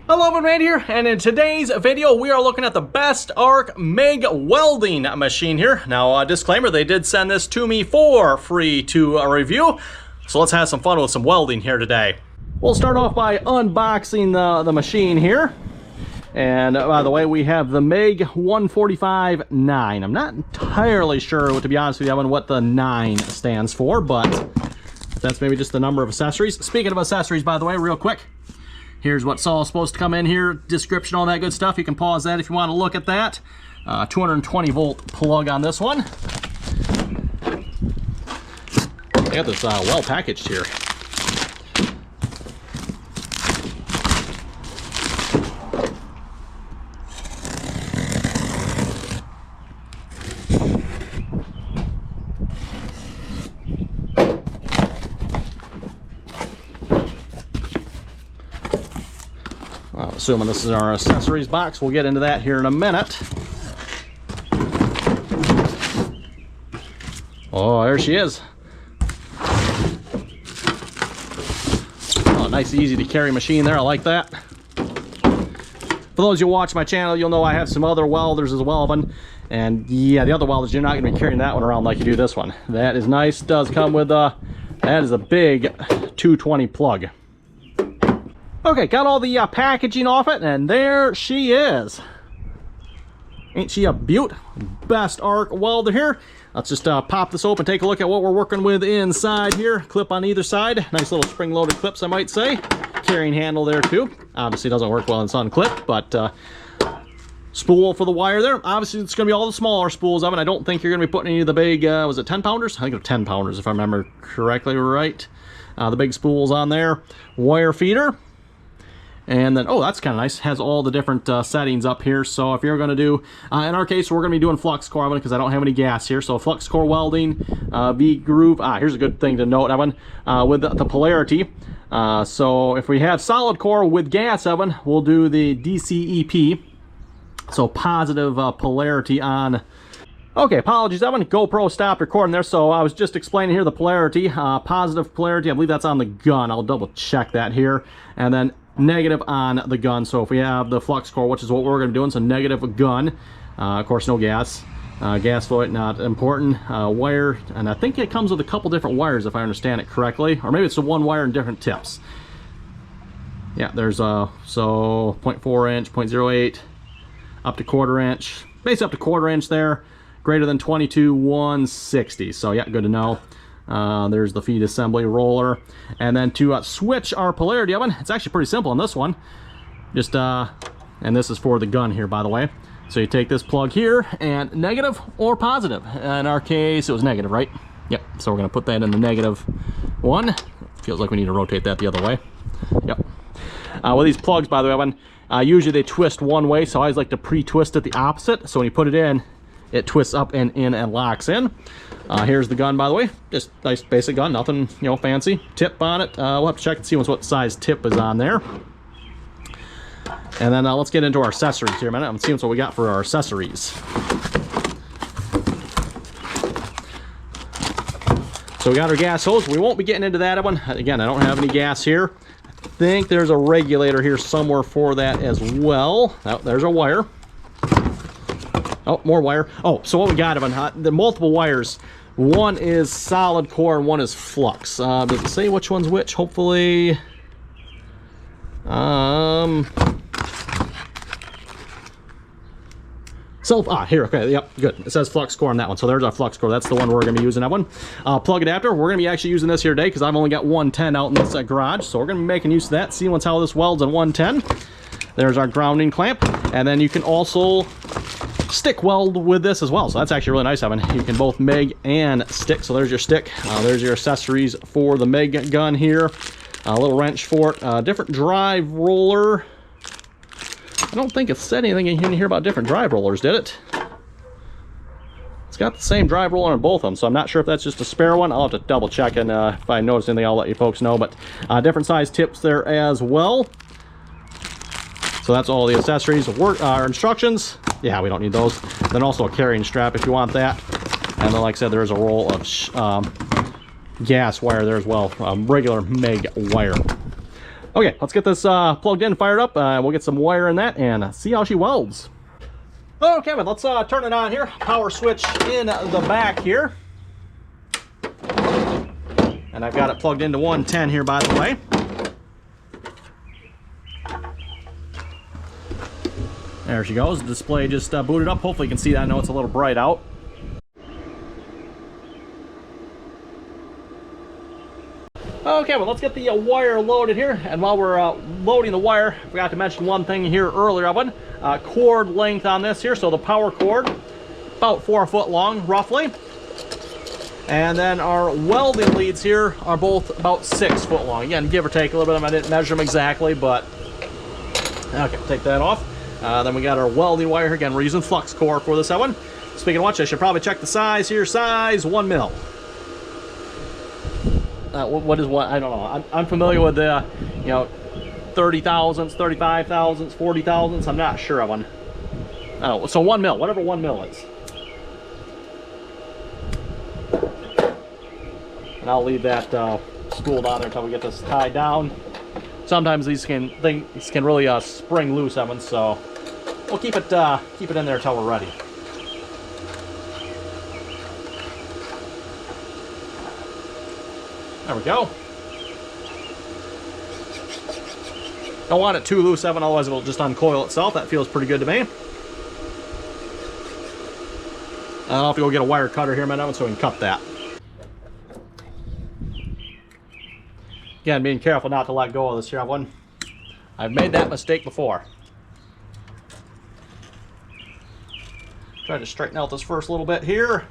Hello everyone, here, and in today's video we are looking at the BestARC MIG welding machine here. Now, disclaimer, they did send this to me for free to review, so let's have some fun with some welding here today. We'll start off by unboxing the machine here. And by the way, we have the MIG 145-9. I'm not entirely sure, to be honest with you, what the 9 stands for, but that's maybe just the number of accessories. Speaking of accessories, by the way, real quick, here's what's all supposed to come in here, description, all that good stuff. You can pause that if you want to look at that. 220 volt plug on this one. I got this well packaged here. Assuming this is our accessories box, we'll get into that here in a minute. Oh, there she is. Oh, nice, easy to carry machine there. I like that. For those who watch my channel, you'll know I have some other welders as well. And yeah, the other welders, you're not going to be carrying that one around like you do this one. That is nice. Does come with that is a big 220 plug. Okay, got all the packaging off it, and there she is. Ain't she a beaut? BestARC welder here. Let's just pop this open, take a look at what we're working with inside here. Clip on either side. Nice little spring-loaded clips, I might say. Carrying handle there, too. Obviously doesn't work well in sun clip, but spool for the wire there. Obviously, it's going to be all the smaller spools of it. I don't think you're going to be putting any of the big, was it 10-pounders? I think they're 10-pounders, if I remember correctly, right? The big spools on there. Wire feeder. And then, oh, that's kind of nice. Has all the different settings up here. So if you're going to do, in our case, we're going to be doing flux core oven because I don't have any gas here. So flux core welding, V-groove. Here's a good thing to note, Evan, with the polarity. So if we have solid core with gas oven, we'll do the DCEP. So positive polarity on. Okay, apologies, Evan. GoPro stopped recording there, so I was just explaining here the polarity. Positive polarity, I believe that's on the gun. I'll double check that here. And then negative on the gun. So if we have the flux core, which is what we're going to be doing, so negative gun. Of course, no gas. Gas flow, not important. Wire, and I think it comes with a couple different wires if I understand it correctly. Or maybe it's the one wire in different tips. Yeah, there's so 0.4 inch, 0.08, up to 1/4 inch. Basically up to 1/4 inch there. Greater than 22, 160. So yeah, good to know. There's the feed assembly roller. And then to switch our polarity oven, it's actually pretty simple on this one. Just, and this is for the gun here, by the way. So you take this plug here and negative or positive. In our case, it was negative, right? Yep, so we're gonna put that in the negative one. Feels like we need to rotate that the other way. Yep. With these plugs, by the way, Evan, usually they twist one way, so I always like to pre-twist it the opposite. So when you put it in, it twists up and in and locks in. Here's the gun, by the way. Just nice basic gun, nothing, you know, fancy. Tip on it. We'll have to check and see what size tip is on there. And then let's get into our accessories here a minute and see what we got for our accessories. So we got our gas hose. We won't be getting into that one. Again, I don't have any gas here. I think there's a regulator here somewhere for that as well. Oh, there's a wire. Oh, more wire. Oh, so what we got, Evan, the multiple wires. One is solid core and one is flux. Does it say which one's which? Hopefully. Here, okay, yep, good. It says flux core on that one, so there's our flux core. That's the one we're gonna be using, that one. Plug adapter, we're gonna be actually using this here today because I've only got 110 out in this garage, so we're gonna be making use of that, seeing how this welds in 110. There's our grounding clamp, and then you can also stick weld with this as well, so that's actually really nice, Evan. You can both MIG and stick. So there's your stick. There's your accessories for the MIG gun here. A little wrench for it. Different drive roller. I don't think it said anything in here about different drive rollers, did it? It's got the same drive roller on both of them, so I'm not sure if that's just a spare one. I'll have to double check, and if I notice anything, I'll let you folks know. But different size tips there as well. So that's all the accessories. Our instructions, yeah, we don't need those. Then also a carrying strap if you want that. And then, like I said, there's a roll of gas wire there as well, regular MIG wire. Okay, let's get this plugged in, fired up. We'll get some wire in that and see how she welds. Okay, but let's turn it on here. Power switch in the back here. And I've got it plugged into 110 here, by the way. There she goes. The display just booted up. Hopefully you can see that. I know it's a little bright out. Okay, well, let's get the wire loaded here. And while we're loading the wire, I forgot to mention one thing here earlier. Cord length on this here. So the power cord, about 4 foot long, roughly. And then our welding leads here are both about 6 foot long. Again, give or take a little bit of them. I didn't measure them exactly, but okay, take that off. Then we got our welding wire here. Again, we're using flux core for this one. Speaking of which, I should probably check the size here. Size 1 mil. What is what? I don't know. I'm familiar with the, 30 thousandths, 35 thousandths, 40 thousandths. I'm not sure of one. Oh, so 1 mil, whatever 1 mil is. And I'll leave that spool down there until we get this tied down. Sometimes these can really spring loose on them, so we'll keep it in there until we're ready. There we go. Don't want it too loose, Evan, otherwise it'll just uncoil itself. That feels pretty good to me. I'll have to go get a wire cutter here in a minute so we can cut that. Again, being careful not to let go of this here one. I've made that mistake before. Try to straighten out this first little bit here.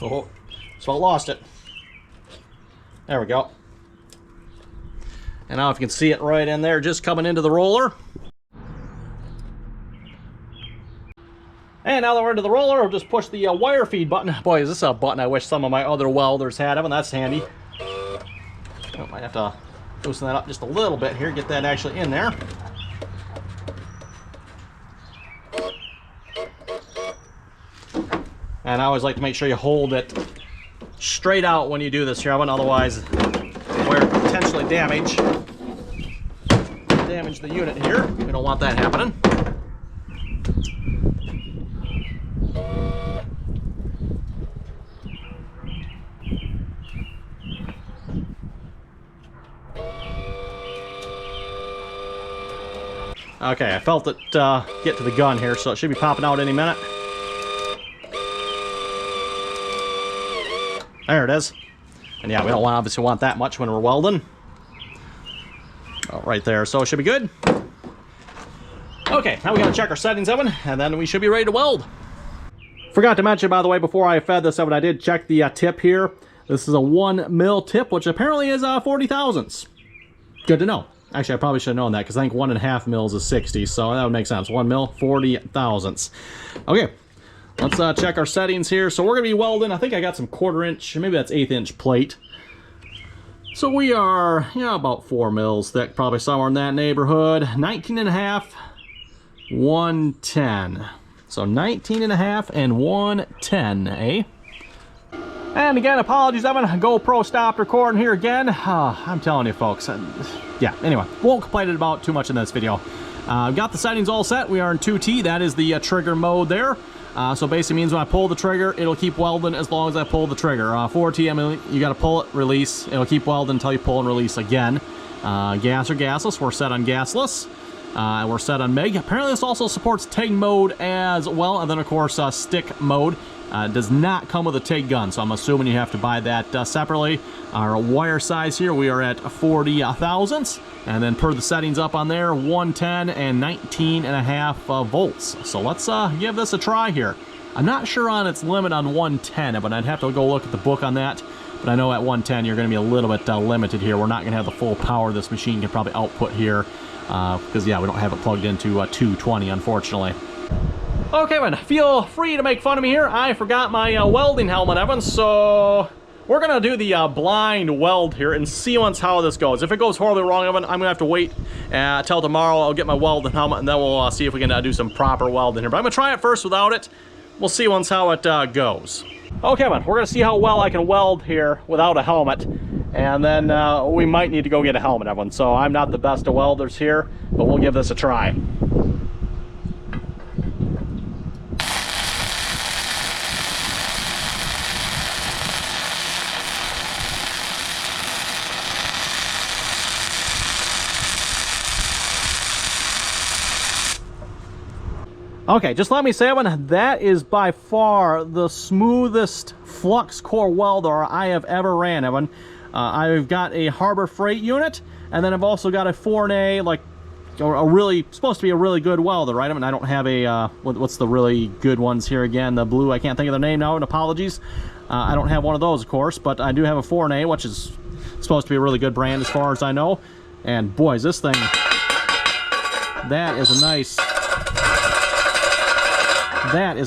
Oh, so I lost it. There we go. And now if you can see it right in there, just coming into the roller. And now that we're into the roller, we'll just push the wire feed button. Boy, is this a button I wish some of my other welders had. I mean, that's handy. Oh, might have to loosen that up just a little bit here, get that actually in there. And I always like to make sure you hold it straight out when you do this here, otherwise wire potentially damage the unit here. We don't want that happening. Okay, I felt it get to the gun here, so it should be popping out any minute. There it is. And yeah, we don't obviously want that much when we're welding. Oh, right there, so it should be good. Okay, now we gotta check our settings, Evan, and then we should be ready to weld. Forgot to mention, by the way, before I fed this, Evan, I did check the tip here. This is a 1 mil tip, which apparently is 40 thousandths. Good to know. Actually, I probably should have known that because I think 1.5 mils is 60, so that would make sense. 1 mil, 40 thousandths. Okay, let's check our settings here. So we're going to be welding, I think I got some 1/4 inch, maybe that's 1/8 inch plate. So we are, about 4 mils thick, probably somewhere in that neighborhood. 19.5, 110. So 19.5 and 110, eh? And again, apologies, Evan. GoPro stopped recording here again. I'm telling you, folks. Yeah, anyway, won't complain about too much in this video. Got the settings all set. We are in 2T. That is the trigger mode there. So basically means when I pull the trigger, it'll keep welding as long as I pull the trigger. 4T, I mean, you got to pull it, release. It'll keep welding until you pull and release again. Gas or gasless. We're set on gasless. We're set on MIG. Apparently this also supports TIG mode as well. And then, of course, stick mode. Does not come with a TIG gun, so I'm assuming you have to buy that separately. Our wire size here, we are at 40 thousandths, and then per the settings up on there, 110 and 19.5 volts. So let's give this a try here. I'm not sure on its limit on 110, but I'd have to go look at the book on that. But I know at 110 you're going to be a little bit limited here. We're not going to have the full power this machine can probably output here, because yeah, we don't have it plugged into 220, unfortunately. Okay, man, feel free to make fun of me here. I forgot my welding helmet, Evan, so we're going to do the blind weld here and see once how this goes. If it goes horribly wrong, Evan, I'm going to have to wait till tomorrow. I'll get my welding helmet, and then we'll see if we can do some proper welding here. But I'm going to try it first without it. we'll see once how it goes. Okay, man, we're gonna see how well I can weld here without a helmet, and then we might need to go get a helmet, everyone. So I'm not the best of welders here, but we'll give this a try. Okay, just let me say, everyone, that is by far the smoothest flux core welder I have ever ran, everyone. I've got a Harbor Freight unit, and then I've also got a Forney, like a really, supposed to be a really good welder, right? I mean, I don't have a, what's the really good ones here again? The blue, I can't think of their name now, and apologies. I don't have one of those, of course, but I do have a Forney, which is supposed to be a really good brand as far as I know. And boys, this thing, that is a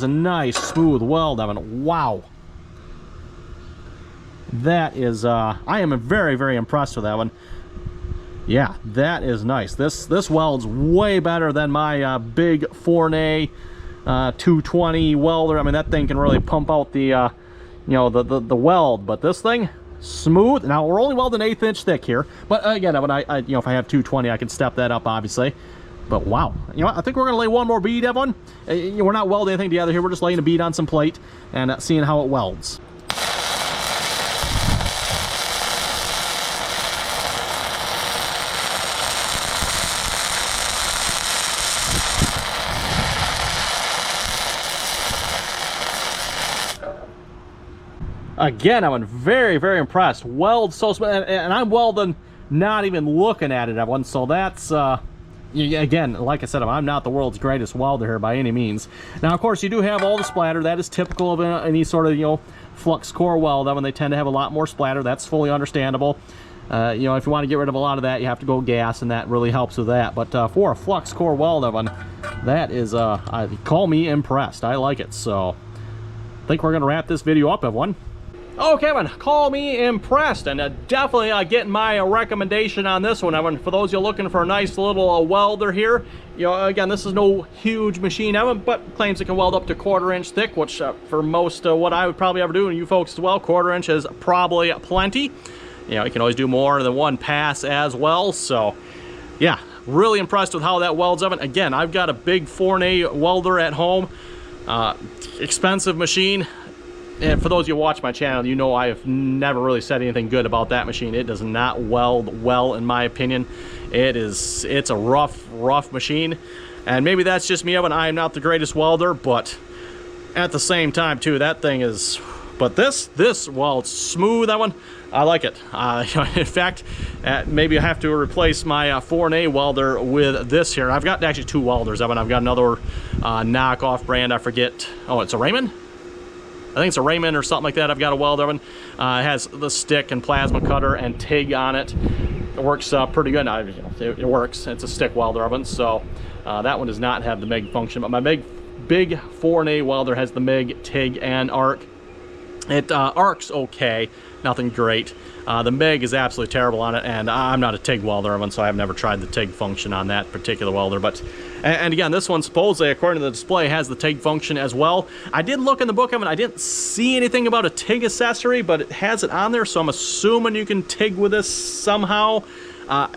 nice smooth weld. I mean, wow. That is, I am very, very impressed with that one. Yeah, that is nice. This welds way better than my big Forney 220 welder. I mean, that thing can really pump out the, you know, the weld. But this thing, smooth. Now, we're only welding 1/8 inch thick here. But again, when I you know, if I have 220, I can step that up, obviously. But wow, you know what? I think we're gonna lay one more bead, everyone. We're not welding anything together here. We're just laying a bead on some plate and seeing how it welds. Again, I'm very, very impressed. Weld so smooth, and I'm welding not even looking at it, everyone. So that's again, like I said, I'm not the world's greatest welder here by any means. Now, of course, you do have all the splatter. That is typical of any sort of, you know, flux core weld. When they tend to have a lot more splatter, that's fully understandable. You know, if you want to get rid of a lot of that, you have to go gas, and that really helps with that. But for a flux core weld, everyone, that is, call me impressed. I like it. So I think we're going to wrap this video up, everyone. Okay, everyone, call me impressed, and definitely getting my recommendation on this one, everyone. For those of you looking for a nice little welder here, you know, again, this is no huge machine, everyone, but claims it can weld up to 1/4 inch thick, which for most what I would probably ever do, and you folks as well, 1/4 inch is probably plenty. You know, you can always do more than one pass as well. So yeah, really impressed with how that welds, everyone. Again, I've got a big Forney welder at home, expensive machine. And for those of you who watch my channel, you know I have never really said anything good about that machine. It does not weld well, in my opinion. It's a rough machine. And maybe that's just me, Evan. I am not the greatest welder, but at the same time, too, that thing is... But this welds smooth, that one. I like it. In fact, maybe I have to replace my Forney welder with this here. I've got actually 2 welders, Evan. I've got another knockoff brand. I forget. Oh, it's a Raymond? I think it's a Raymond or something like that. I've got a welder, Evan. It has the stick and plasma cutter and TIG on it. It works pretty good. Now, it works. It's a stick welder, Evan. So that one does not have the MIG function. But my big Forney welder has the MIG, TIG, and ARC. It arcs okay, nothing great. The MIG is absolutely terrible on it, and I'm not a TIG welder, so I've never tried the TIG function on that particular welder. But and again, this one supposedly, according to the display, has the TIG function as well. I did look in the book, I didn't see anything about a TIG accessory, but it has it on there, so I'm assuming you can TIG with this somehow. I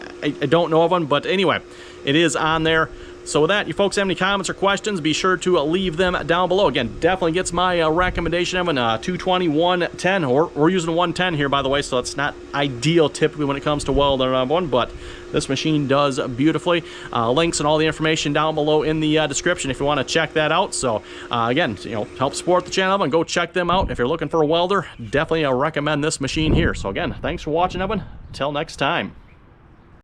don't know of one, but anyway, it is on there. So with that, you folks have any comments or questions, be sure to leave them down below. Again, definitely gets my recommendation of a 220, 110, or we're using 110 here, by the way, so it's not ideal typically when it comes to welding one, but this machine does beautifully. Links and all the information down below in the description if you want to check that out. So again, you know, help support the channel and go check them out. If you're looking for a welder, definitely recommend this machine here. So again, thanks for watching, everyone. Until next time.